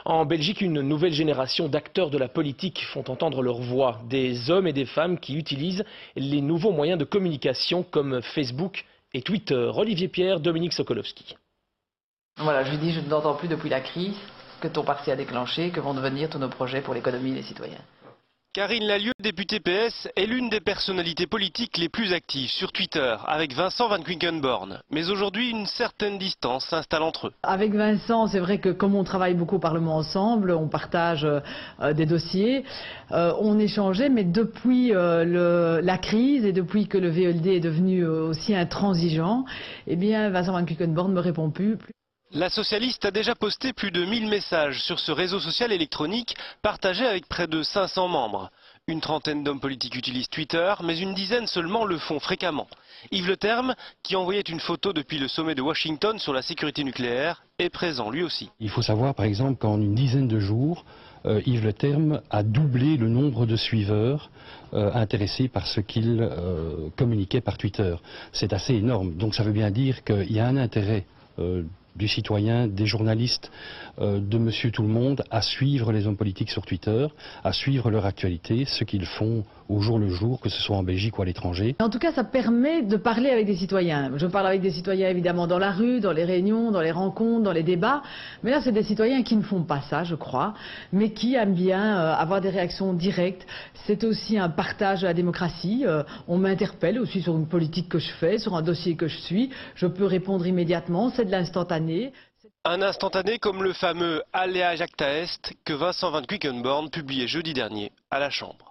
En Belgique, une nouvelle génération d'acteurs de la politique font entendre leur voix. Des hommes et des femmes qui utilisent les nouveaux moyens de communication comme Facebook et Twitter. Olivier Pierre, Dominique Sokolowski. Voilà, je lui dis, je ne t'entends plus depuis la crise que ton parti a déclenché, que vont devenir tous nos projets pour l'économie et les citoyens. Karine Lallieu, députée PS, est l'une des personnalités politiques les plus actives sur Twitter, avec Vincent Van Quickenborne. Mais aujourd'hui, une certaine distance s'installe entre eux. Avec Vincent, c'est vrai que comme on travaille beaucoup au Parlement ensemble, on partage des dossiers, on échangeait, mais depuis la crise et depuis que le VLD est devenu aussi intransigeant, eh bien Vincent Van Quickenborne ne me répond plus. La socialiste a déjà posté plus de 1000 messages sur ce réseau social électronique partagé avec près de 500 membres. Une trentaine d'hommes politiques utilisent Twitter, mais une dizaine seulement le font fréquemment. Yves Le Terme, qui envoyait une photo depuis le sommet de Washington sur la sécurité nucléaire, est présent lui aussi. Il faut savoir par exemple qu'en une dizaine de jours, Yves Le Terme a doublé le nombre de suiveurs intéressés par ce qu'il communiquait par Twitter. C'est assez énorme, donc ça veut bien dire qu'il y a un intérêt du citoyen, des journalistes, de monsieur tout le monde, à suivre les hommes politiques sur Twitter, à suivre leur actualité, ce qu'ils font au jour le jour, que ce soit en Belgique ou à l'étranger. En tout cas, ça permet de parler avec des citoyens. Je parle avec des citoyens évidemment dans la rue, dans les réunions, dans les rencontres, dans les débats. Mais là, c'est des citoyens qui ne font pas ça, je crois, mais qui aiment bien avoir des réactions directes. C'est aussi un partage de la démocratie. On m'interpelle aussi sur une politique que je fais, sur un dossier que je suis. Je peux répondre immédiatement, c'est de l'instantané. Un instantané comme le fameux Alea Jacta Est que Vincent Van Quickenborne publiait jeudi dernier à la Chambre.